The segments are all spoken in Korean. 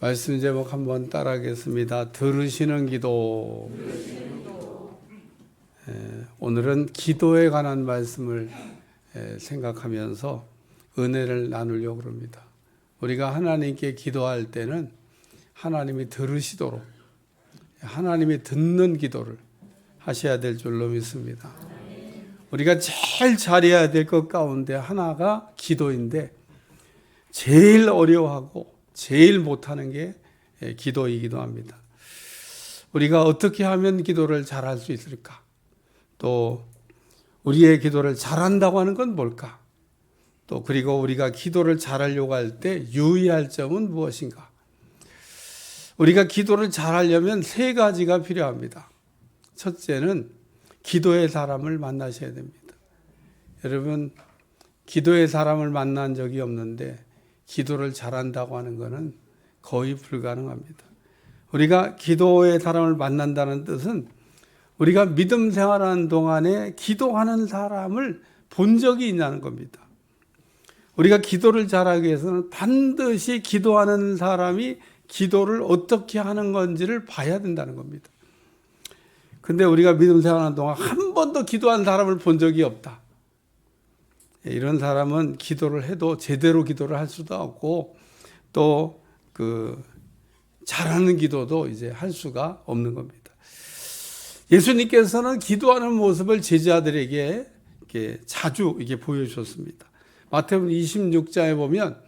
말씀 제목 한번 따라하겠습니다. 들으시는 기도. 오늘은 기도에 관한 말씀을 생각하면서 은혜를 나누려고 합니다. 우리가 하나님께 기도할 때는 하나님이 들으시도록 하나님이 듣는 기도를 하셔야 될 줄로 믿습니다. 우리가 제일 잘해야 될 것 가운데 하나가 기도인데 제일 어려워하고 제일 못하는 게 기도이기도 합니다. 우리가 어떻게 하면 기도를 잘할 수 있을까? 또 우리의 기도를 잘한다고 하는 건 뭘까? 또 그리고 우리가 기도를 잘하려고 할 때 유의할 점은 무엇인가? 우리가 기도를 잘하려면 세 가지가 필요합니다. 첫째는 기도의 사람을 만나셔야 됩니다. 여러분, 기도의 사람을 만난 적이 없는데 기도를 잘한다고 하는 것은 거의 불가능합니다. 우리가 기도의 사람을 만난다는 뜻은 우리가 믿음 생활하는 동안에 기도하는 사람을 본 적이 있냐는 겁니다. 우리가 기도를 잘하기 위해서는 반드시 기도하는 사람이 기도를 어떻게 하는 건지를 봐야 된다는 겁니다. 근데 우리가 믿음 생활하는 동안 한 번도 기도한 사람을 본 적이 없다. 이런 사람은 기도를 해도 제대로 기도를 할 수도 없고 또 잘하는 기도도 이제 할 수가 없는 겁니다. 예수님께서는 기도하는 모습을 제자들에게 이렇게 자주 보여주셨습니다. 마태복음 26장에 보면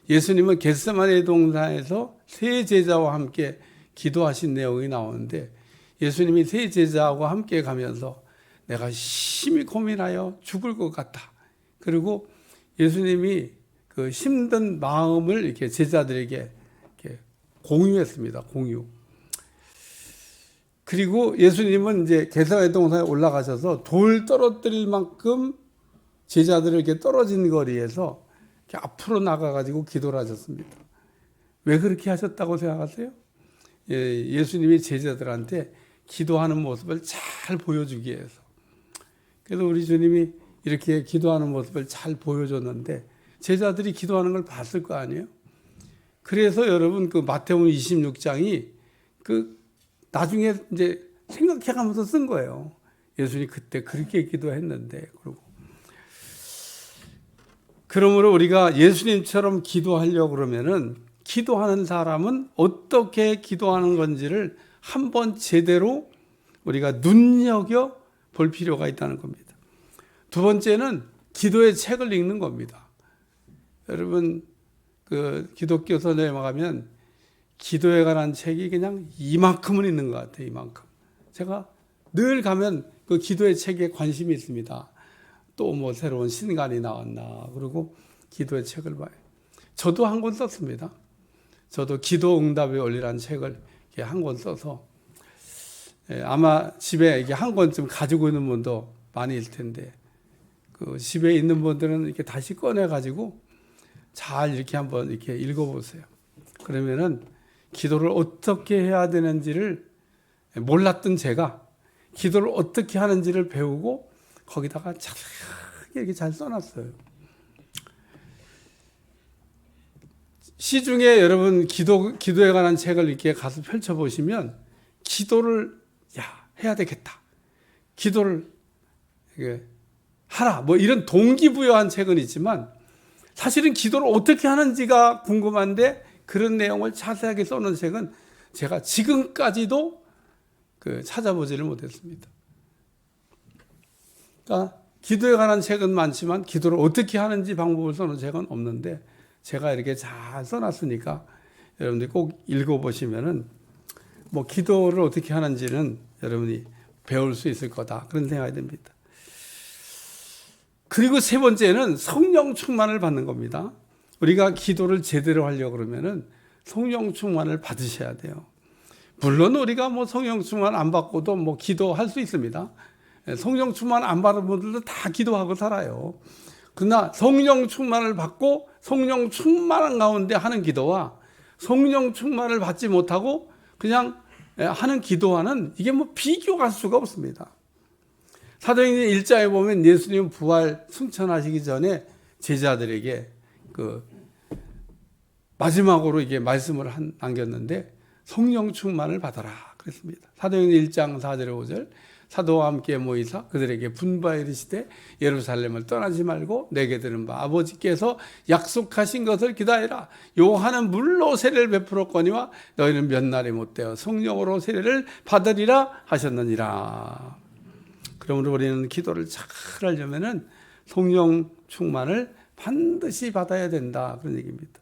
예수님은 겟세마네 동산에서 세 제자와 함께 기도하신 내용이 나오는데 예수님이 세 제자와 함께 가면서 내가 심히 고민하여 죽을 것 같다. 그리고 예수님이 그 힘든 마음을 이렇게 제자들에게 이렇게 공유했습니다. 공유. 그리고 예수님은 이제 겟세마네 동산에 올라가셔서 돌 떨어뜨릴 만큼 제자들을 이렇게 떨어진 거리에서 이렇게 앞으로 나가가지고 기도를 하셨습니다. 왜 그렇게 하셨다고 생각하세요? 예수님이 제자들한테 기도하는 모습을 잘 보여주기 위해서. 그래서 우리 주님이 이렇게 기도하는 모습을 잘 보여줬는데 제자들이 기도하는 걸 봤을 거 아니에요? 그래서 여러분 마태복음 26장이 나중에 이제 생각해가면서 쓴 거예요. 예수님이 그때 그렇게 기도했는데 그러므로 우리가 예수님처럼 기도하려고 그러면은 기도하는 사람은 어떻게 기도하는 건지를 한번 제대로 우리가 눈여겨 볼 필요가 있다는 겁니다. 두 번째는 기도의 책을 읽는 겁니다. 여러분, 기독교 서점에 가면 기도에 관한 책이 그냥 이만큼은 있는 것 같아요. 이만큼. 제가 늘 가면 그 기도의 책에 관심이 있습니다. 또 새로운 신간이 나왔나. 그리고 기도의 책을 봐요. 저도 한 권 썼습니다. 저도 기도 응답의 원리라는 책을 한 권 써서 아마 집에 이게 한 권쯤 가지고 있는 분도 많이 있을 텐데 집에 있는 분들은 이렇게 다시 꺼내가지고 잘 이렇게 한번 이렇게 읽어보세요. 그러면은 기도를 어떻게 해야 되는지를 몰랐던 제가 기도를 어떻게 하는지를 배우고 거기다가 자세하게 이렇게 잘 써놨어요. 시중에 여러분 기도에 관한 책을 이렇게 가서 펼쳐보시면 기도를 해야 되겠다. 기도를 하라. 이런 동기부여한 책은 있지만 사실은 기도를 어떻게 하는지가 궁금한데 그런 내용을 자세하게 써놓은 책은 제가 지금까지도 찾아보지를 못했습니다. 그러니까 기도에 관한 책은 많지만 기도를 어떻게 하는지 방법을 써놓은 책은 없는데 제가 이렇게 잘 써놨으니까 여러분들이 꼭 읽어보시면은 기도를 어떻게 하는지는 여러분이 배울 수 있을 거다. 그런 생각이 듭니다. 그리고 세 번째는 성령 충만을 받는 겁니다. 우리가 기도를 제대로 하려고 그러면은 성령 충만을 받으셔야 돼요. 물론 우리가 성령 충만 안 받고도 기도할 수 있습니다. 성령 충만 안 받은 분들도 다 기도하고 살아요. 그러나 성령 충만을 받고 성령 충만한 가운데 하는 기도와 성령 충만을 받지 못하고 그냥 하는 기도와는 이게 비교할 수가 없습니다. 사도행전 1장에 보면 예수님 부활 승천하시기 전에 제자들에게 마지막으로 이게 말씀을 남겼는데 성령 충만을 받아라 그랬습니다. 사도행전 1장 4절 5절 사도와 함께 모이사 그들에게 분바에 이르시되 예루살렘을 떠나지 말고 내게 들은 바 아버지께서 약속하신 것을 기다리라. 요한은 물로 세례를 베풀었거니와 너희는 몇 날이 못되어 성령으로 세례를 받으리라 하셨느니라. 그러므로 우리는 기도를 잘 하려면은 성령 충만을 반드시 받아야 된다 그런 얘기입니다.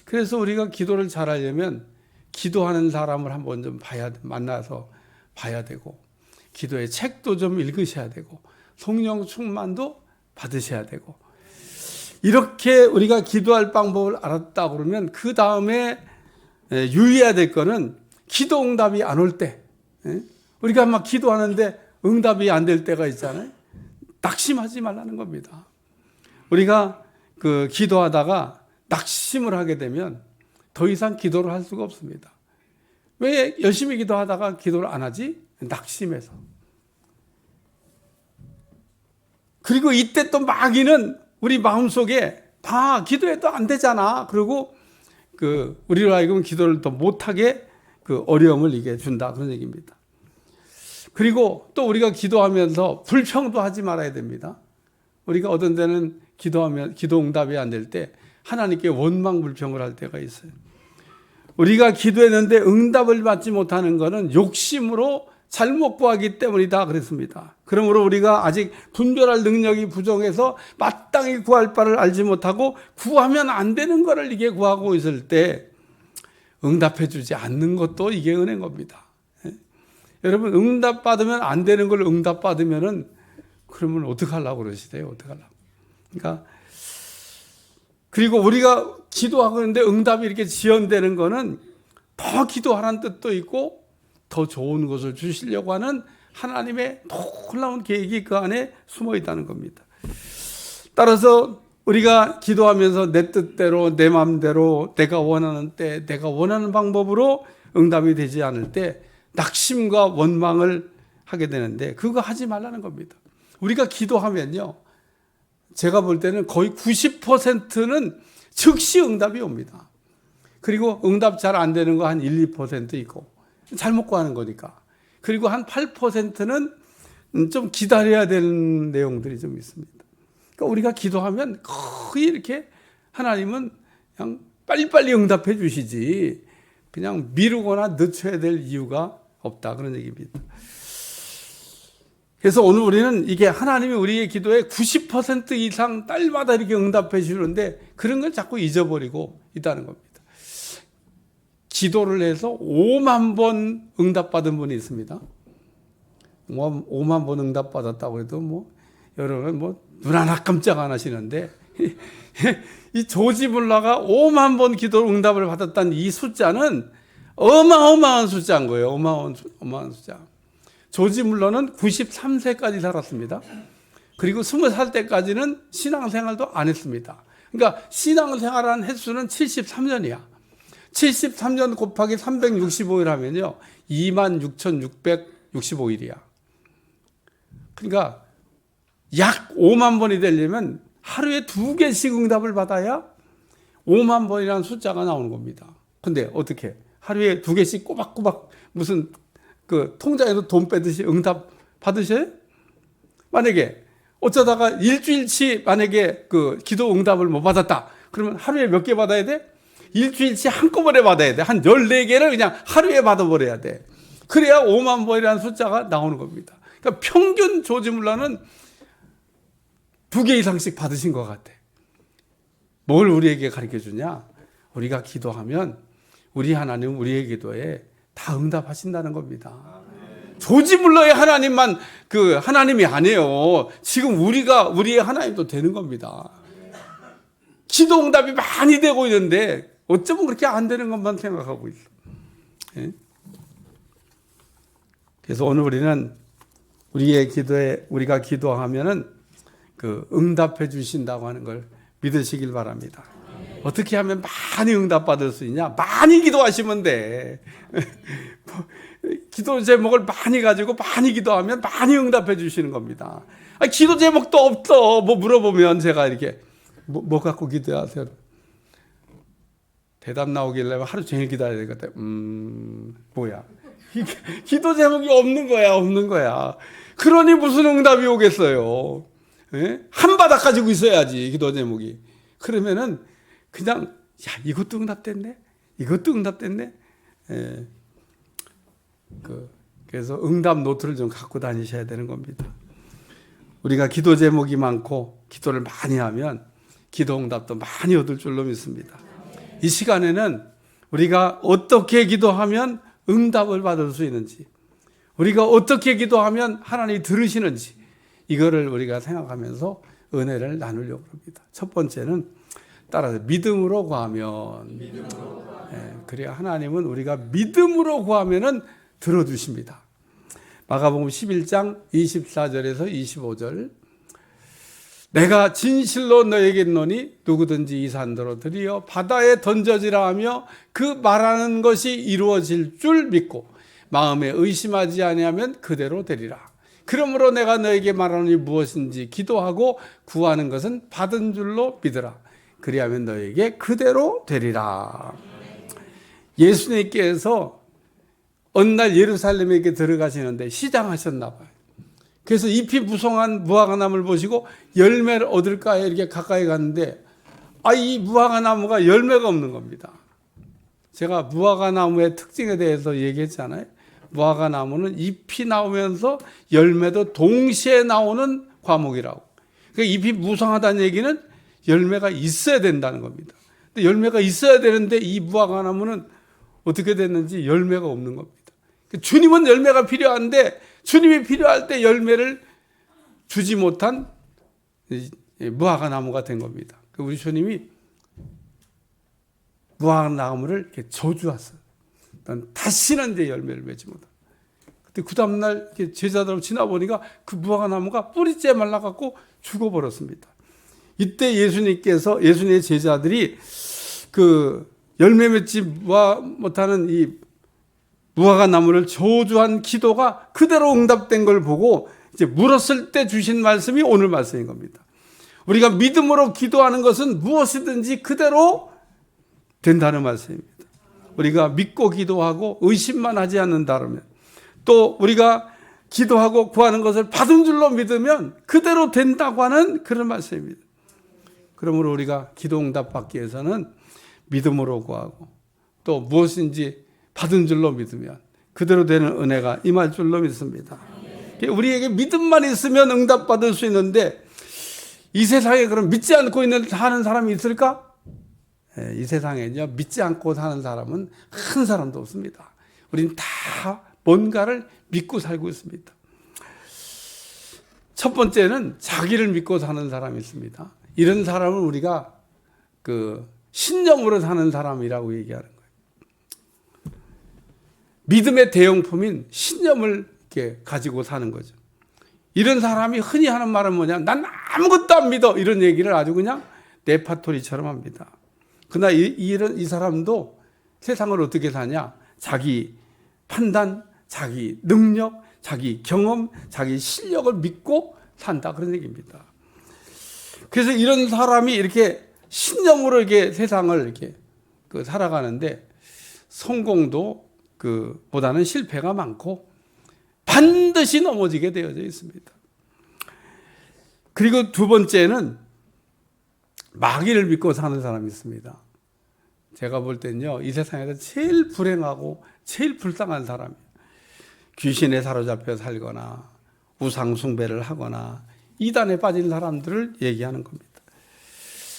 그래서 우리가 기도를 잘 하려면 기도하는 사람을 한번 좀 만나서 봐야 되고 기도의 책도 좀 읽으셔야 되고 성령 충만도 받으셔야 되고 이렇게 우리가 기도할 방법을 알았다 그러면 그 다음에 유의해야 될 거는 기도 응답이 안 올 때, 우리가 막 기도하는데 응답이 안 될 때가 있잖아요. 낙심하지 말라는 겁니다. 우리가 그 기도하다가 낙심을 하게 되면 더 이상 기도를 할 수가 없습니다. 왜 열심히 기도하다가 기도를 안 하지? 낙심해서. 그리고 이때 또 마귀는 우리 마음속에 기도해도 안 되잖아. 그리고 우리로 하여금 기도를 더 못하게 어려움을 이게 준다 그런 얘기입니다. 그리고 또 우리가 기도하면서 불평도 하지 말아야 됩니다. 우리가 어떤 때는 기도 응답이 안 될 때 하나님께 원망 불평을 할 때가 있어요. 우리가 기도했는데 응답을 받지 못하는 것은 욕심으로 잘못 구하기 때문이다 그랬습니다. 그러므로 우리가 아직 분별할 능력이 부족해서 마땅히 구할 바를 알지 못하고 구하면 안 되는 것을 이게 구하고 있을 때 응답해 주지 않는 것도 이게 은혜인 겁니다. 여러분 응답 받으면 안 되는 걸 응답 받으면은 그러면 어떻게 하려고 그러시대요? 어떻게 하려고? 그러니까 그리고 우리가 기도하고 있는데 응답이 이렇게 지연되는 거는 더 기도하라는 뜻도 있고 더 좋은 것을 주시려고 하는 하나님의 놀라운 계획이 그 안에 숨어 있다는 겁니다. 따라서 우리가 기도하면서 내 뜻대로 내 마음대로 내가 원하는 때 내가 원하는 방법으로 응답이 되지 않을 때 낙심과 원망을 하게 되는데 그거 하지 말라는 겁니다. 우리가 기도하면요, 제가 볼 때는 거의 90%는 즉시 응답이 옵니다. 그리고 응답 잘 안 되는 거 한 1, 2% 있고 잘못 구하는 거니까. 그리고 한 8%는 좀 기다려야 되는 내용들이 좀 있습니다. 그러니까 우리가 기도하면 거의 이렇게 하나님은 그냥 빨리빨리 응답해 주시지 그냥 미루거나 늦춰야 될 이유가 없다 그런 얘기입니다. 그래서 오늘 우리는 이게 하나님이 우리의 기도에 90% 이상 딸마다 이렇게 응답해 주는데 그런 걸 자꾸 잊어버리고 있다는 겁니다. 기도를 해서 5만 번 응답받은 분이 있습니다. 5만 번 응답받았다고 해도 여러분 눈 하나 깜짝 안 하시는데 이 조지 물러가 5만 번 기도 응답을 받았다는 이 숫자는 어마어마한 숫자인 거예요. 어마어마한 숫자. 조지 물러는 93세까지 살았습니다. 그리고 20살 때까지는 신앙생활도 안 했습니다. 그러니까 신앙생활한 횟수는 73년이야. 73년 곱하기 365일 하면요 26,665일이야. 그러니까 약 5만 번이 되려면 하루에 2개씩 응답을 받아야 5만 번이라는 숫자가 나오는 겁니다. 근데 어떻게 하루에 2개씩 꼬박꼬박 무슨 통장에서 돈 빼듯이 응답 받으셔요? 만약에 어쩌다가 일주일치 만약에 기도 응답을 못 받았다. 그러면 하루에 몇 개 받아야 돼? 일주일치 한꺼번에 받아야 돼. 한 14개를 그냥 하루에 받아버려야 돼. 그래야 5만 번이라는 숫자가 나오는 겁니다. 그러니까 평균 조지 물러는 2개 이상씩 받으신 것 같아. 뭘 우리에게 가르쳐 주냐? 우리가 기도하면 우리 하나님은 우리의 기도에 다 응답하신다는 겁니다. 조지 물러의 하나님만 하나님이 아니에요. 지금 우리의 하나님도 되는 겁니다. 기도 응답이 많이 되고 있는데 어쩌면 그렇게 안 되는 것만 생각하고 있어. 예? 그래서 오늘 우리는 우리의 기도에 우리가 기도하면은 응답해 주신다고 하는 걸 믿으시길 바랍니다. 어떻게 하면 많이 응답받을 수 있냐? 많이 기도하시면 돼. 기도 제목을 많이 가지고 많이 기도하면 많이 응답해 주시는 겁니다. 기도 제목도 없어. 물어보면 제가 이렇게 뭐 갖고 기도하세요? 대답 나오길래 하루 종일 기다려야 되겠다. 뭐야? 기도 제목이 없는 거야. 그러니 무슨 응답이 오겠어요? 예? 한 바닥 가지고 있어야지, 기도 제목이. 그러면은 그냥, 이것도 응답됐네? 이것도 응답됐네? 예. 그래서 응답 노트를 좀 갖고 다니셔야 되는 겁니다. 우리가 기도 제목이 많고 기도를 많이 하면 기도 응답도 많이 얻을 줄로 믿습니다. 이 시간에는 우리가 어떻게 기도하면 응답을 받을 수 있는지, 우리가 어떻게 기도하면 하나님이 들으시는지, 이거를 우리가 생각하면서 은혜를 나누려고 합니다. 첫 번째는 따라서 믿음으로 구하면. 그래야 하나님은 우리가 믿음으로 구하면은 들어주십니다. 마가복음 11장 24절에서 25절. 내가 진실로 너에게 있노니 누구든지 이 산더러 들이어 바다에 던져지라 하며 그 말하는 것이 이루어질 줄 믿고 마음에 의심하지 아니하면 그대로 되리라. 그러므로 내가 너에게 말하노니 무엇인지 기도하고 구하는 것은 받은 줄로 믿으라. 그리하면 너에게 그대로 되리라. 예수님께서 어느 날 예루살렘에 들어가시는데 시장하셨나 봐요. 그래서 잎이 무성한 무화과나무를 보시고 열매를 얻을까 이렇게 가까이 갔는데 이 무화과나무가 열매가 없는 겁니다. 제가 무화과나무의 특징에 대해서 얘기했잖아요. 무화과나무는 잎이 나오면서 열매도 동시에 나오는 과목이라고. 그러니까 잎이 무성하다는 얘기는 열매가 있어야 된다는 겁니다. 근데 열매가 있어야 되는데 이 무화과나무는 어떻게 됐는지 열매가 없는 겁니다. 주님은 열매가 필요한데 주님이 필요할 때 열매를 주지 못한 무화과나무가 된 겁니다. 우리 주님이 무화과나무를 이렇게 저주했어요. 다시는 이제 열매를 맺지 못한. 그때 그 다음날 제자들 지나보니까 그 무화과나무가 뿌리째 말라갖고 죽어버렸습니다. 이때 예수님의 제자들이 그 열매 맺지 못하는 이 무화과나무를 저주한 기도가 그대로 응답된 걸 보고 이제 물었을 때 주신 말씀이 오늘 말씀인 겁니다. 우리가 믿음으로 기도하는 것은 무엇이든지 그대로 된다는 말씀입니다. 우리가 믿고 기도하고 의심만 하지 않는다면, 또 우리가 기도하고 구하는 것을 받은 줄로 믿으면 그대로 된다고 하는 그런 말씀입니다. 그러므로 우리가 기도 응답 받기 위해서는 믿음으로 구하고 또 무엇인지 받은 줄로 믿으면 그대로 되는 은혜가 임할 줄로 믿습니다. 우리에게 믿음만 있으면 응답받을 수 있는데 이 세상에 그럼 믿지 않고 사는 사람이 있을까? 이 세상에는요, 믿지 않고 사는 사람은 한 사람도 없습니다. 우린 다 뭔가를 믿고 살고 있습니다. 첫 번째는 자기를 믿고 사는 사람이 있습니다. 이런 사람을 우리가 신념으로 사는 사람이라고 얘기하는 거예요. 믿음의 대용품인 신념을 이렇게 가지고 사는 거죠. 이런 사람이 흔히 하는 말은 뭐냐? 난 아무것도 안 믿어. 이런 얘기를 아주 그냥 레파토리처럼 합니다. 그러나 이 사람도 세상을 어떻게 사냐? 자기 판단, 자기 능력, 자기 경험, 자기 실력을 믿고 산다. 그런 얘기입니다. 그래서 이런 사람이 이렇게 신념으로 이렇게 세상을 이렇게 살아가는데 성공도 보다는 실패가 많고 반드시 넘어지게 되어져 있습니다. 그리고 두 번째는 마귀를 믿고 사는 사람이 있습니다. 제가 볼 때는요, 이 세상에서 제일 불행하고 제일 불쌍한 사람이에요. 귀신에 사로잡혀 살거나 우상 숭배를 하거나 이단에 빠진 사람들을 얘기하는 겁니다.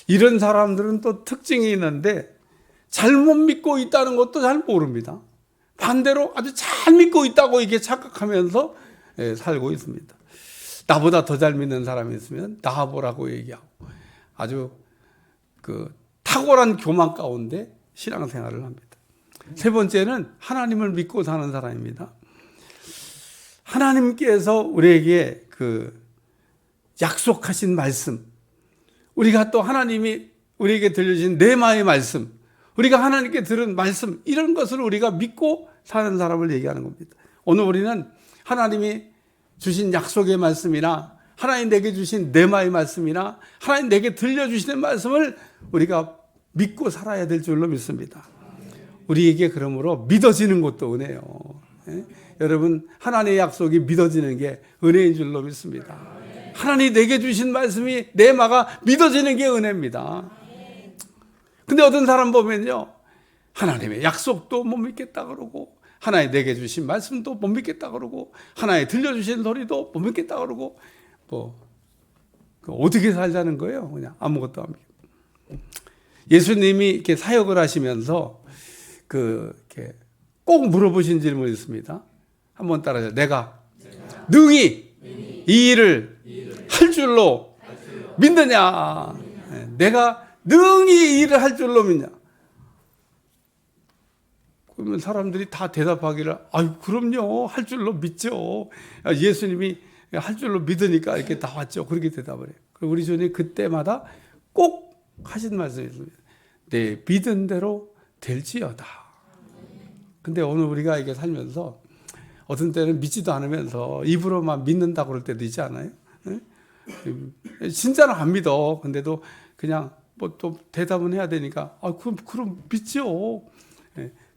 이런 사람들은 또 특징이 있는데 잘못 믿고 있다는 것도 잘 모릅니다. 반대로 아주 잘 믿고 있다고 이게 착각하면서 살고 있습니다. 나보다 더 잘 믿는 사람이 있으면 나와보라고 얘기하고 아주 탁월한 교만 가운데 신앙생활을 합니다. 세 번째는 하나님을 믿고 사는 사람입니다. 하나님께서 우리에게 약속하신 말씀, 우리가 또 하나님이 우리에게 들려주신 내마의 말씀, 우리가 하나님께 들은 말씀, 이런 것을 우리가 믿고 사는 사람을 얘기하는 겁니다. 오늘 우리는 하나님이 주신 약속의 말씀이나 하나님 내게 주신 내마의 말씀이나 하나님 내게 들려주시는 말씀을 우리가 믿고 살아야 될 줄로 믿습니다. 우리에게 그러므로 믿어지는 것도 은혜요. 예? 여러분, 하나님의 약속이 믿어지는 게 은혜인 줄로 믿습니다. 하나님이 내게 주신 말씀이 내 마가 믿어지는 게 은혜입니다. 근데 어떤 사람 보면요, 하나님의 약속도 못 믿겠다 그러고, 하나님 내게 주신 말씀도 못 믿겠다 그러고, 하나님 들려주신 소리도 못 믿겠다 그러고, 어떻게 살자는 거예요? 그냥 아무것도 안 믿고. 예수님이 이렇게 사역을 하시면서 이렇게 꼭 물어보신 질문이 있습니다. 한번 따라하세요. 내가 능히 이 일을 할 줄로 믿느냐? 내가 능히 이 일을 할 줄로 믿냐? 그러면 사람들이 다 대답하기를, 아유, 그럼요, 할 줄로 믿죠. 예수님이 할 줄로 믿으니까 이렇게 나왔죠. 그렇게 대답을 해요. 그리고 우리 주님 그때마다 꼭 하신 말씀이 있습니다. 내 믿은 대로 될지어다. 근데 오늘 우리가 이게 살면서 어떤 때는 믿지도 않으면서 입으로만 믿는다고 그럴 때도 있지 않아요? 진짜는 안 믿어. 근데도 그냥 또 대답은 해야 되니까, 그럼 믿죠.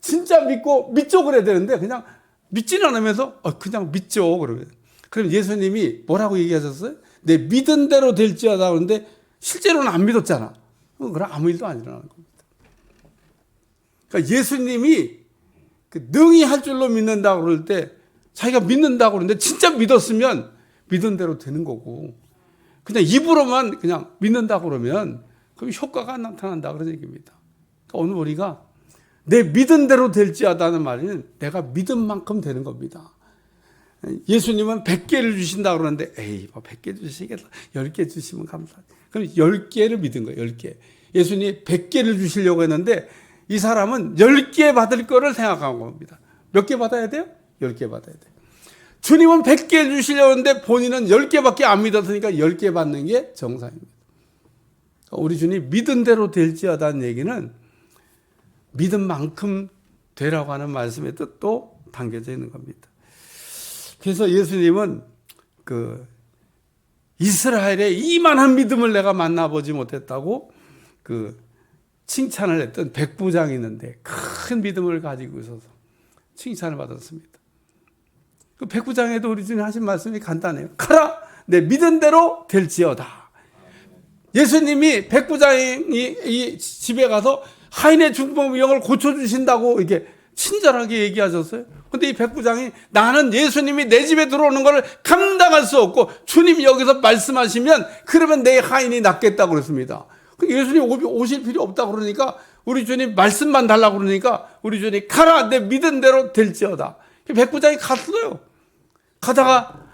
진짜 믿죠 그래야 되는데 그냥 믿지는 않으면서 그냥 믿죠 그러면. 그럼 예수님이 뭐라고 얘기하셨어요? 내 믿은 대로 될지어다. 그런데 실제로는 안 믿었잖아. 그럼 아무 일도 안 일어나는 겁니다. 그러니까 예수님이 능히 할 줄로 믿는다고 그럴 때 자기가 믿는다고 그러는데 진짜 믿었으면 믿은 대로 되는 거고, 그냥 입으로만 그냥 믿는다고 그러면 그럼 효과가 안 나타난다 그런 얘기입니다. 그러니까 오늘 우리가 내 믿은 대로 될지어다는 말은 내가 믿은 만큼 되는 겁니다. 예수님은 100개를 주신다 그러는데, 에이, 100개 주시겠어. 10개 주시면 감사하지. 그럼 10개를 믿은 거예요, 10개. 예수님이 100개를 주시려고 했는데, 이 사람은 10개 받을 거를 생각한 겁니다. 몇 개 받아야 돼요? 10개 받아야 돼요. 주님은 100개 주시려고 했는데, 본인은 10개밖에 안 믿었으니까 10개 받는 게 정상입니다. 우리 주님 믿은 대로 될지어다는 얘기는 믿은 만큼 되라고 하는 말씀의 뜻도 담겨져 있는 겁니다. 그래서 예수님은 이스라엘의 이만한 믿음을 내가 만나보지 못했다고 칭찬을 했던 백부장이 있는데 큰 믿음을 가지고 있어서 칭찬을 받았습니다. 그 백부장에도 우리 주님 하신 말씀이 간단해요. 가라! 내 믿은 대로 될지어다. 예수님이 백부장이 이 집에 가서 하인의 중풍병을 고쳐주신다고 이렇게 친절하게 얘기하셨어요. 근데 이 백부장이 나는 예수님이 내 집에 들어오는 걸 감당할 수 없고 주님이 여기서 말씀하시면 그러면 내 하인이 낫겠다고 그랬습니다. 예수님 오실 필요 없다고 그러니까 우리 주님 말씀만 달라고 그러니까 우리 주님 가라 내 믿은 대로 될지어다. 백부장이 갔어요. 가다가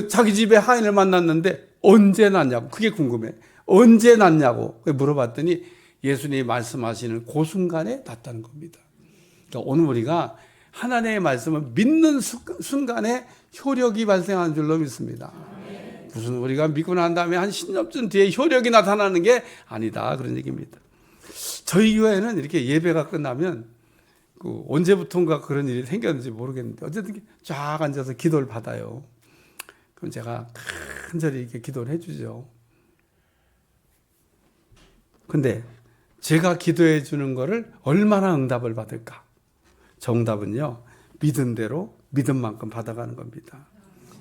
자기 집에 하인을 만났는데 언제 낫냐고 그게 궁금해. 언제 낫냐고 물어봤더니 예수님이 말씀하시는 그 순간에 낫다는 겁니다. 그러니까 오늘 우리가 하나님의 말씀을 믿는 순간에 효력이 발생하는 줄로 믿습니다. 무슨 우리가 믿고 난 다음에 한 10년쯤 뒤에 효력이 나타나는 게 아니다 그런 얘기입니다. 저희 교회는 이렇게 예배가 끝나면 언제부턴가 그런 일이 생겼는지 모르겠는데 어쨌든 쫙 앉아서 기도를 받아요. 그럼 제가 간절히 이렇게 기도를 해주죠. 근데 제가 기도해 주는 거를 얼마나 응답을 받을까? 정답은요, 믿은 대로 믿은 만큼 받아가는 겁니다.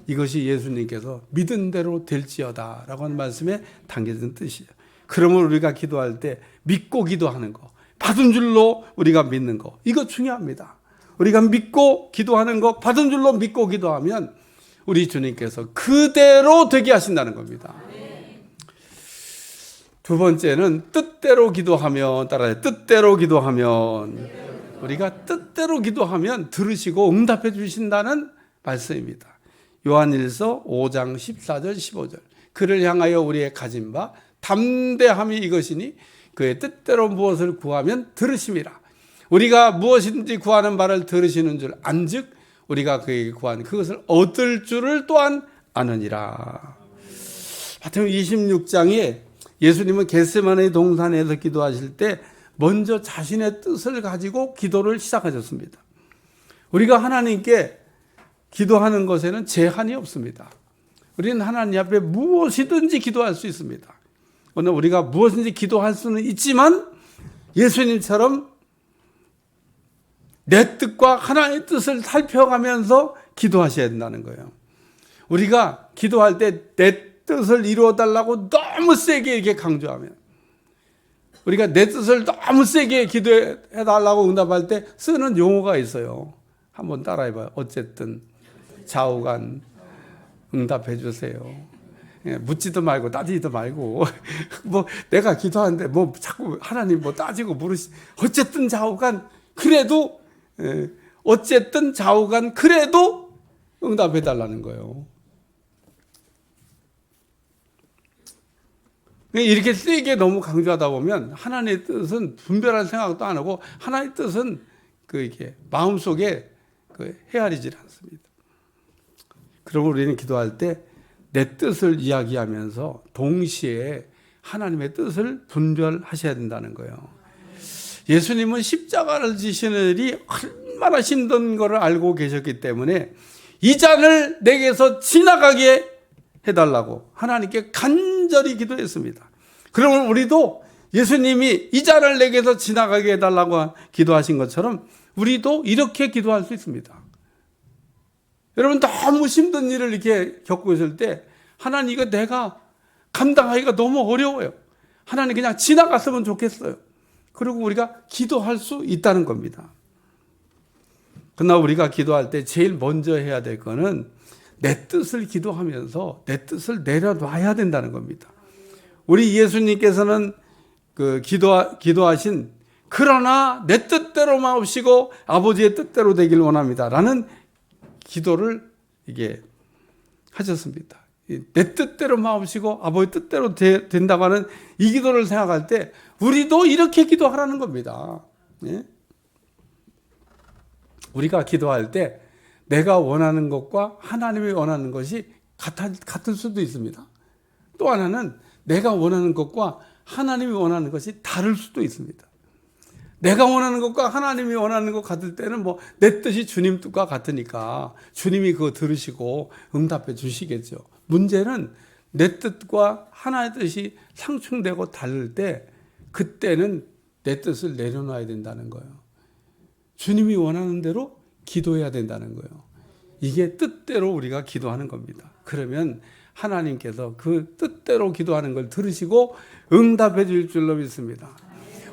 이것이 예수님께서 믿은 대로 될지어다 라고 하는 말씀에 담겨진 뜻이에요. 그러면 우리가 기도할 때 믿고 기도하는 거, 받은 줄로 우리가 믿는 거, 이거 중요합니다. 우리가 믿고 기도하는 거, 받은 줄로 믿고 기도하면 우리 주님께서 그대로 되게 하신다는 겁니다. 두 번째는 뜻대로 기도하면, 따라해, 뜻대로 기도하면, 우리가 뜻대로 기도하면 들으시고 응답해 주신다는 말씀입니다. 요한일서 5장 14절 15절. 그를 향하여 우리의 가진 바 담대함이 이것이니 그의 뜻대로 무엇을 구하면 들으심이라. 우리가 무엇인지 구하는 바를 들으시는 줄 안즉 우리가 그에게 구한 그것을 얻을 줄을 또한 아느니라. 마태복음 26장에 예수님은 겟세마네 동산에서 기도하실 때 먼저 자신의 뜻을 가지고 기도를 시작하셨습니다. 우리가 하나님께 기도하는 것에는 제한이 없습니다. 우리는 하나님 앞에 무엇이든지 기도할 수 있습니다. 오늘 우리가 무엇인지 기도할 수는 있지만 예수님처럼 내 뜻과 하나님의 뜻을 살펴가면서 기도하셔야 된다는 거예요. 우리가 기도할 때 내 뜻을 이루어 달라고 너무 세게 이렇게 강조하면, 우리가 내 뜻을 너무 세게 기도해 달라고 응답할 때 쓰는 용어가 있어요. 한번 따라해봐요. 어쨌든 좌우간 응답해 주세요. 묻지도 말고 따지지도 말고 뭐 내가 기도하는데 뭐 자꾸 하나님 뭐 따지고 어쨌든 좌우간 그래도 어쨌든 좌우간 그래도 응답해 달라는 거예요. 이렇게 세게 너무 강조하다 보면 하나님의 뜻은 분별할 생각도 안 하고 하나님의 뜻은 이게 마음속에 헤아리질 않습니다. 그러면 우리는 기도할 때 내 뜻을 이야기하면서 동시에 하나님의 뜻을 분별하셔야 된다는 거예요. 예수님은 십자가를 지시는 일이 얼마나 힘든 것을 알고 계셨기 때문에 이 잔을 내게서 지나가게 해달라고 하나님께 간절히 기도했습니다. 그러면 우리도 예수님이 이 잔을 내게서 지나가게 해달라고 기도하신 것처럼 우리도 이렇게 기도할 수 있습니다. 여러분, 너무 힘든 일을 이렇게 겪고 있을 때 하나님 이거 내가 감당하기가 너무 어려워요. 하나님 그냥 지나갔으면 좋겠어요. 그리고 우리가 기도할 수 있다는 겁니다. 그러나 우리가 기도할 때 제일 먼저 해야 될 거는 내 뜻을 기도하면서 내 뜻을 내려놔야 된다는 겁니다. 우리 예수님께서는 기도하신 그러나 내 뜻대로 마옵시고 아버지의 뜻대로 되길 원합니다 라는 기도를 이게 하셨습니다. 내 뜻대로 마옵시고 아버지 뜻대로 된다고 하는 이 기도를 생각할 때 우리도 이렇게 기도하라는 겁니다. 예? 우리가 기도할 때 내가 원하는 것과 하나님이 원하는 것이 같을 수도 있습니다. 또 하나는 내가 원하는 것과 하나님이 원하는 것이 다를 수도 있습니다. 내가 원하는 것과 하나님이 원하는 것 같을 때는 뭐 내 뜻이 주님 뜻과 같으니까 주님이 그거 들으시고 응답해 주시겠죠. 문제는 내 뜻과 하나의 뜻이 상충되고 다를 때 그때는 내 뜻을 내려놔야 된다는 거예요. 주님이 원하는 대로 기도해야 된다는 거예요. 이게 뜻대로 우리가 기도하는 겁니다. 그러면 하나님께서 그 뜻대로 기도하는 걸 들으시고 응답해 줄 줄로 믿습니다.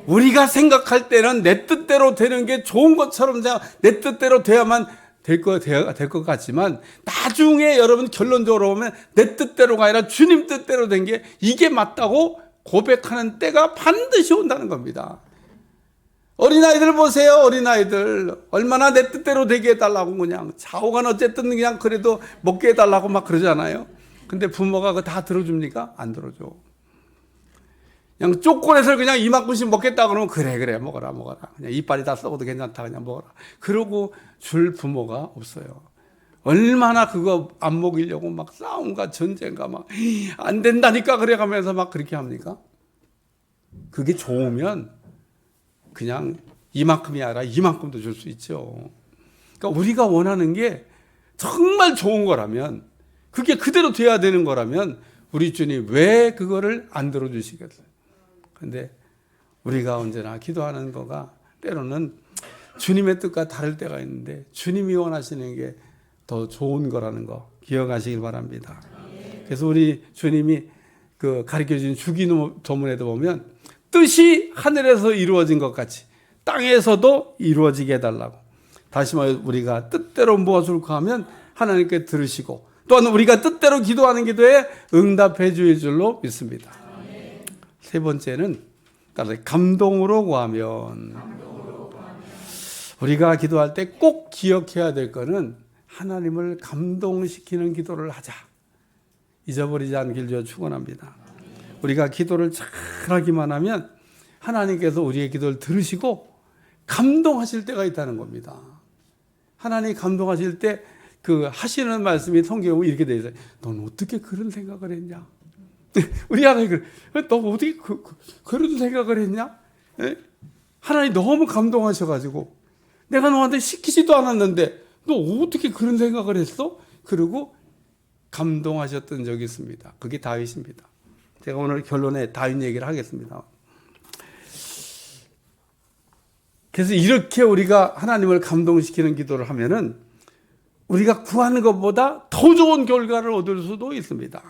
우리가 생각할 때는 내 뜻대로 되는 게 좋은 것처럼 내 뜻대로 돼야만 될 것 같지만 나중에 여러분 결론적으로 보면 내 뜻대로가 아니라 주님 뜻대로 된 게 이게 맞다고 고백하는 때가 반드시 온다는 겁니다. 어린아이들 보세요. 어린아이들 얼마나 내 뜻대로 되게 해달라고 그냥 좌우간 어쨌든 그냥 그래도 먹게 해달라고 막 그러잖아요. 근데 부모가 그거 다 들어줍니까? 안 들어줘. 그냥 초콜릿을 그냥 이만큼씩 먹겠다 그러면 그래 먹어라 그냥 이빨이 다 썩어도 괜찮다 그냥 먹어라 그러고 줄 부모가 없어요. 얼마나 그거 안 먹이려고 막 싸움과 전쟁과 막 안 된다니까 그래 가면서 막 그렇게 합니까? 그게 좋으면 그냥 이만큼이 아니라 이만큼도 줄 수 있죠. 그러니까 우리가 원하는 게 정말 좋은 거라면 그게 그대로 돼야 되는 거라면 우리 주님 왜 그거를 안 들어주시겠어요? 근데 우리가 언제나 기도하는 거가 때로는 주님의 뜻과 다를 때가 있는데 주님이 원하시는 게 더 좋은 거라는 거 기억하시길 바랍니다. 그래서 우리 주님이 가르쳐 주신 주기도문에도 보면 뜻이 하늘에서 이루어진 것 같이 땅에서도 이루어지게 해달라고. 다시 말해 우리가 뜻대로 무엇을 구하면 하나님께 들으시고 또한 우리가 뜻대로 기도하는 기도에 응답해 주실 줄로 믿습니다. 세 번째는 감동으로 구하면 우리가 기도할 때 꼭 기억해야 될 것은 하나님을 감동시키는 기도를 하자. 잊어버리지 않길 주여 축원합니다. 우리가 기도를 잘하기만 하면 하나님께서 우리의 기도를 들으시고 감동하실 때가 있다는 겁니다. 하나님이 감동하실 때 하시는 말씀이 성경에 보면 이렇게 되어 있어요. 넌 어떻게 그런 생각을 했냐? 우리 하나님 그래. 너 어떻게 그런 생각을 했냐? 하나님 너무 감동하셔가지고 내가 너한테 시키지도 않았는데 너 어떻게 그런 생각을 했어? 그리고 감동하셨던 적이 있습니다. 그게 다윗입니다. 제가 오늘 결론에 다윗 얘기를 하겠습니다. 그래서 이렇게 우리가 하나님을 감동시키는 기도를 하면은 우리가 구하는 것보다 더 좋은 결과를 얻을 수도 있습니다.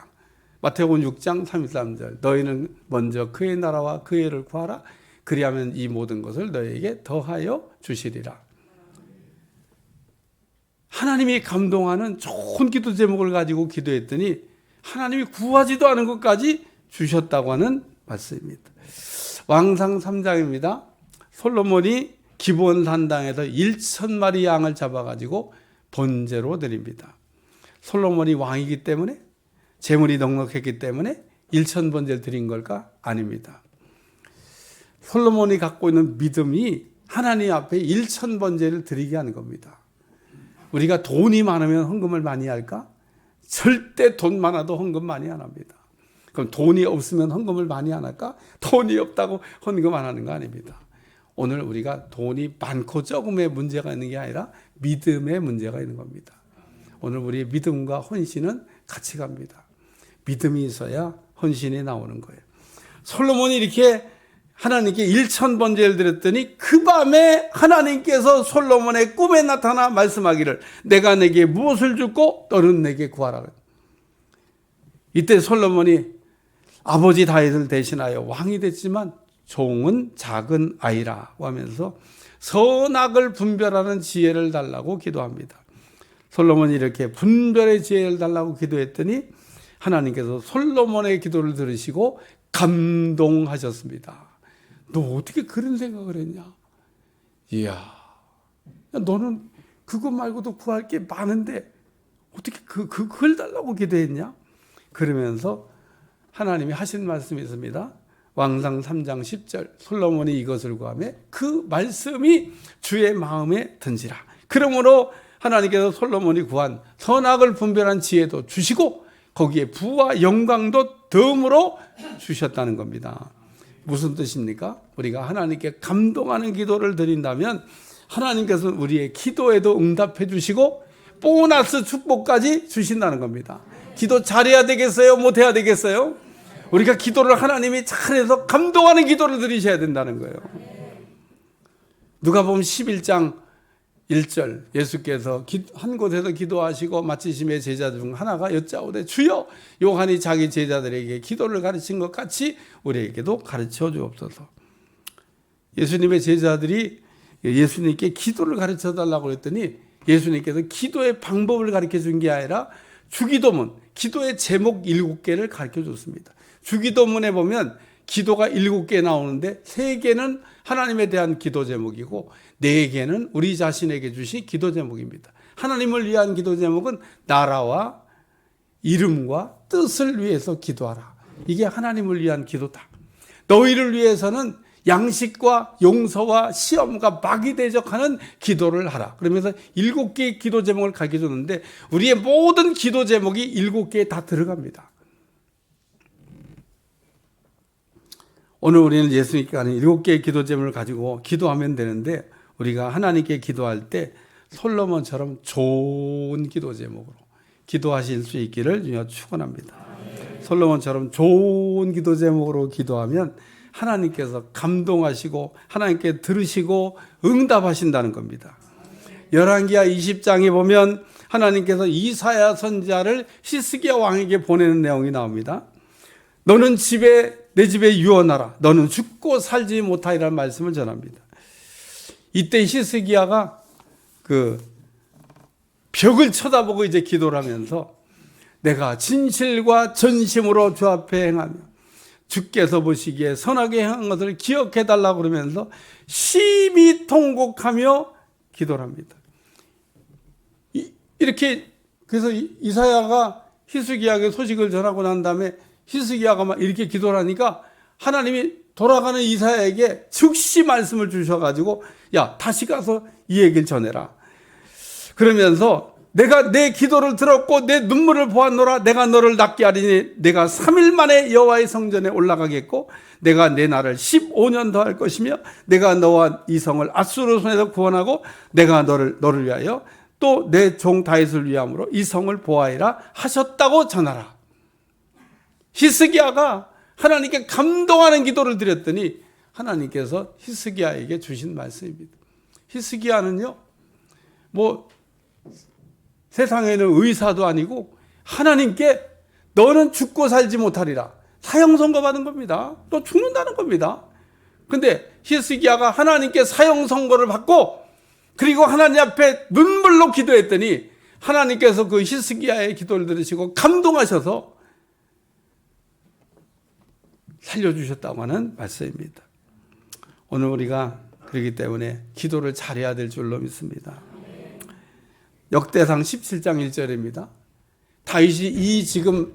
마태복음 6장 33절 너희는 먼저 그의 나라와 그의 의를 구하라. 그리하면 이 모든 것을 너희에게 더하여 주시리라. 하나님이 감동하는 좋은 기도 제목을 가지고 기도했더니 하나님이 구하지도 않은 것까지 주셨다고 하는 말씀입니다. 왕상 3장입니다. 솔로몬이 기브온 산당에서 1,000마리 양을 잡아가지고 번제로 드립니다. 솔로몬이 왕이기 때문에 재물이 넉넉했기 때문에 1,000번제를 드린 걸까? 아닙니다. 솔로몬이 갖고 있는 믿음이 하나님 앞에 1,000번제를 드리게 하는 겁니다. 우리가 돈이 많으면 헌금을 많이 할까? 절대 돈 많아도 헌금 많이 안 합니다. 그럼 돈이 없으면 헌금을 많이 안 할까? 돈이 없다고 헌금 안 하는 거 아닙니다. 오늘 우리가 돈이 많고 적음의 문제가 있는 게 아니라 믿음의 문제가 있는 겁니다. 오늘 우리의 믿음과 헌신은 같이 갑니다. 믿음이 있어야 헌신이 나오는 거예요. 솔로몬이 이렇게 하나님께 1,000번제를 드렸더니 그 밤에 하나님께서 솔로몬의 꿈에 나타나 말씀하기를 내가 내게 무엇을 주고 너는 내게 구하라. 이때 솔로몬이 아버지 다윗을 대신하여 왕이 됐지만 종은 작은 아이라고 하면서 선악을 분별하는 지혜를 달라고 기도합니다. 솔로몬이 이렇게 분별의 지혜를 달라고 기도했더니 하나님께서 솔로몬의 기도를 들으시고 감동하셨습니다. 너 어떻게 그런 생각을 했냐? 이야, 너는 그거 말고도 구할 게 많은데 어떻게 그걸 달라고 기도했냐? 그러면서 하나님이 하신 말씀이 있습니다. 왕상 3장 10절 솔로몬이 이것을 구하며 그 말씀이 주의 마음에 든지라. 그러므로 하나님께서 솔로몬이 구한 선악을 분별한 지혜도 주시고 거기에 부와 영광도 덤으로 주셨다는 겁니다. 무슨 뜻입니까? 우리가 하나님께 감동하는 기도를 드린다면 하나님께서 우리의 기도에도 응답해 주시고 보너스 축복까지 주신다는 겁니다. 기도 잘해야 되겠어요? 못해야 되겠어요? 우리가 기도를 하나님이 잘해서 감동하는 기도를 드리셔야 된다는 거예요. 누가복음 11장 1절 예수께서 한 곳에서 기도하시고 마치심에 제자들 중 하나가 여짜오되 주여 요한이 자기 제자들에게 기도를 가르친 것 같이 우리에게도 가르쳐 주옵소서. 예수님의 제자들이 예수님께 기도를 가르쳐 달라고 했더니 예수님께서 기도의 방법을 가르쳐 준 게 아니라 주기도문, 기도의 제목 7개를 가르쳐 줬습니다. 주기도문에 보면 기도가 7개 나오는데 3개는 하나님에 대한 기도 제목이고 4개는 우리 자신에게 주신 기도 제목입니다. 하나님을 위한 기도 제목은 나라와 이름과 뜻을 위해서 기도하라. 이게 하나님을 위한 기도다. 너희를 위해서는 양식과 용서와 시험과 마귀 대적하는 기도를 하라. 그러면서 7개의 기도 제목을 가르쳐 줬는데 우리의 모든 기도 제목이 7개에 다 들어갑니다. 오늘 우리는 예수님께 가는 7개의 기도 제목을 가지고 기도하면 되는데 우리가 하나님께 기도할 때 솔로몬처럼 좋은 기도 제목으로 기도하실 수 있기를 주여 축원합니다. 솔로몬처럼 좋은 기도 제목으로 기도하면 하나님께서 감동하시고 하나님께 들으시고 응답하신다는 겁니다. 열왕기하 20장에 보면 하나님께서 이사야 선지자를 히스기야 왕에게 보내는 내용이 나옵니다. 너는 내 집에 유언하라. 너는 죽고 살지 못하리라는 말씀을 전합니다. 이때 히스기야가 그 벽을 쳐다보고 이제 기도를 하면서 내가 진실과 전심으로 주 앞에 행하며 주께서 보시기에 선하게 행한 것을 기억해 달라고 그러면서 심히 통곡하며 기도를 합니다. 이렇게 그래서 이사야가 히스기야에게 소식을 전하고 난 다음에 히스기야가 막 이렇게 기도를 하니까 하나님이 돌아가는 이사야에게 즉시 말씀을 주셔가지고 야 다시 가서 이 얘기를 전해라. 그러면서 내가 내 기도를 들었고 내 눈물을 보았노라. 내가 너를 낫게 하리니 내가 3일 만에 여호와의 성전에 올라가겠고 내가 내 날을 15년 더 할 것이며 내가 너와 이 성을 앗수르 손에서 구원하고 내가 너를 위하여 또 내 종 다윗을 위함으로 이 성을 보아이라 하셨다고 전하라. 히스기야가 하나님께 감동하는 기도를 드렸더니 하나님께서 히스기야에게 주신 말씀입니다. 히스기야는요, 뭐 세상에는 의사도 아니고 하나님께 너는 죽고 살지 못하리라 사형 선고받은 겁니다. 또 죽는다는 겁니다. 근데 히스기야가 하나님께 사형 선고를 받고 그리고 하나님 앞에 눈물로 기도했더니 하나님께서 그 히스기야의 기도를 들으시고 감동하셔서 살려주셨다고 하는 말씀입니다. 오늘 우리가 그렇기 때문에 기도를 잘해야 될 줄로 믿습니다. 역대상 17장 1절입니다. 다윗이 이 지금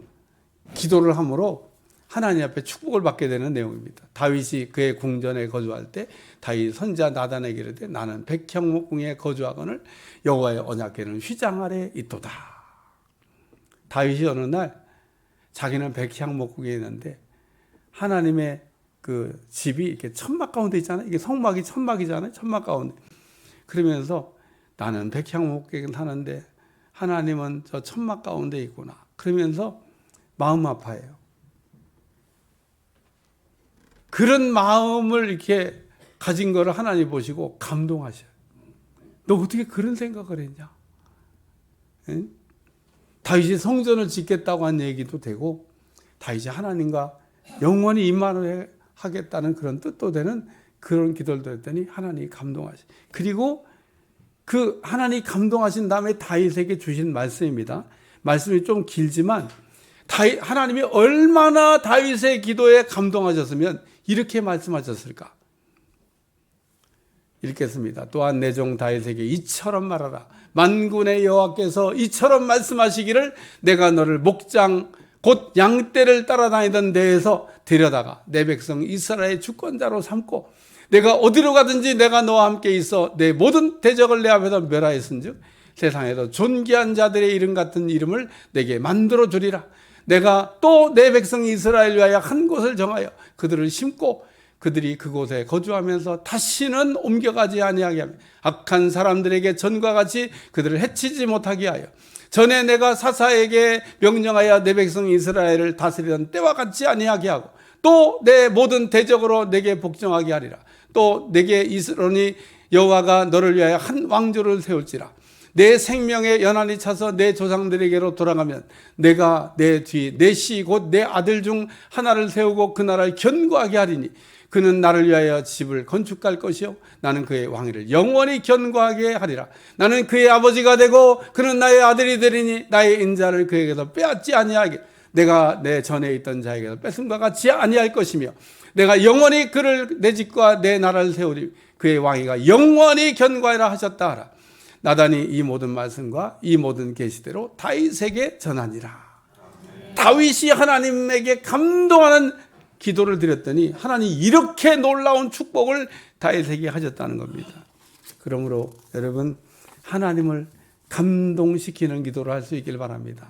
기도를 함으로 하나님 앞에 축복을 받게 되는 내용입니다. 다윗이 그의 궁전에 거주할 때 다윗 선지자 나단에게 이르되 나는 백향목궁에 거주하거늘 여호와의 언약궤는 휘장 아래 있도다. 다윗이 어느 날 자기는 백향목궁에 있는데 하나님의 그 집이 이렇게 천막 가운데 있잖아요. 이게 성막이 천막이잖아요. 천막 가운데. 그러면서 나는 백향목궁에 사는데 하나님은 저 천막 가운데 있구나. 그러면서 마음 아파해요. 그런 마음을 이렇게 가진 거를 하나님 보시고 감동하셔요. 너 어떻게 그런 생각을 했냐? 응? 다윗이 성전을 짓겠다고 한 얘기도 되고 다윗이 하나님과 영원히 임만을 하겠다는 그런 뜻도 되는 그런 기도를 했더니 하나님이 감동하셔요. 그리고 그 하나님이 감동하신 다음에 다윗에게 주신 말씀입니다. 말씀이 좀 길지만 하나님이 얼마나 다윗의 기도에 감동하셨으면 이렇게 말씀하셨을까? 읽겠습니다. 또한 내 종 다윗에게 이처럼 말하라. 만군의 여호와께서 이처럼 말씀하시기를 내가 너를 목장 곧 양떼를 따라다니던 데에서 데려다가 내 백성 이스라엘의 주권자로 삼고 내가 어디로 가든지 내가 너와 함께 있어 내 모든 대적을 내 앞에서 멸하였은즉 세상에서 존귀한 자들의 이름 같은 이름을 내게 만들어 주리라. 내가 또 내 백성 이스라엘 위하여 한 곳을 정하여 그들을 심고 그들이 그곳에 거주하면서 다시는 옮겨가지 아니하게 하며 악한 사람들에게 전과 같이 그들을 해치지 못하게 하여 전에 내가 사사에게 명령하여 내 백성 이스라엘을 다스리던 때와 같이 아니하게 하고 또 내 모든 대적으로 내게 복종하게 하리라. 또 내게 이스라엘이 여호와가 너를 위하여 한 왕조를 세울지라. 내 생명의 연한이 차서 내 조상들에게로 돌아가면 내가 내 뒤 내 씨 곧 내 아들 중 하나를 세우고 그 나라를 견고하게 하리니 그는 나를 위하여 집을 건축할 것이요 나는 그의 왕위를 영원히 견고하게 하리라. 나는 그의 아버지가 되고 그는 나의 아들이 되리니 나의 인자를 그에게서 빼앗지 아니하게 내가 내 전에 있던 자에게서 뺏음과 같이 아니할 것이며 내가 영원히 그를 내 집과 내 나라를 세우리 그의 왕위가 영원히 견고하리라 하셨다 하라. 나단이 이 모든 말씀과 이 모든 계시대로 다윗에게 전하니라. 다윗이 하나님에게 감동하는 기도를 드렸더니 하나님이 이렇게 놀라운 축복을 다윗에게 하셨다는 겁니다. 그러므로 여러분 하나님을 감동시키는 기도를 할 수 있길 바랍니다.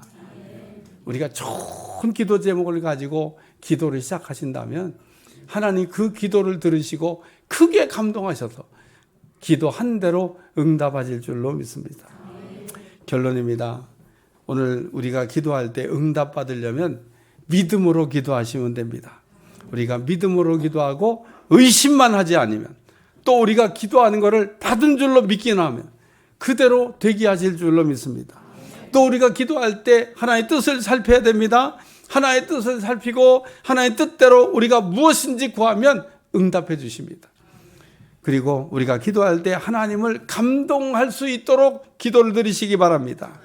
우리가 좋은 기도 제목을 가지고 기도를 시작하신다면 하나님 그 기도를 들으시고 크게 감동하셔서 기도한 대로 응답하실 줄로 믿습니다. 결론입니다. 오늘 우리가 기도할 때 응답받으려면 믿음으로 기도하시면 됩니다. 우리가 믿음으로 기도하고 의심만 하지 않으면 또 우리가 기도하는 것을 받은 줄로 믿기만 하면 그대로 되게 하실 줄로 믿습니다. 또 우리가 기도할 때 하나님의 뜻을 살펴야 됩니다. 하나님의 뜻을 살피고 하나님의 뜻대로 우리가 무엇인지 구하면 응답해 주십니다. 그리고 우리가 기도할 때 하나님을 감동할 수 있도록 기도를 드리시기 바랍니다.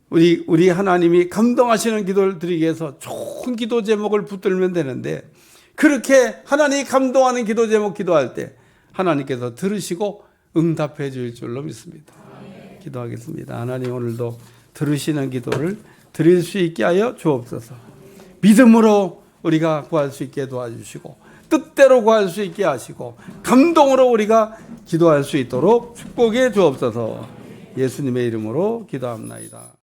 우리 하나님이 감동하시는 기도를 드리기 위해서 좋은 기도 제목을 붙들면 되는데 그렇게 하나님이 감동하는 기도 제목 기도할 때 하나님께서 들으시고 응답해 줄 줄로 믿습니다. 기도하겠습니다. 하나님 오늘도 들으시는 기도를 드릴 수 있게 하여 주옵소서. 믿음으로 우리가 구할 수 있게 도와주시고 뜻대로 구할 수 있게 하시고 감동으로 우리가 기도할 수 있도록 축복해 주옵소서. 예수님의 이름으로 기도합나이다.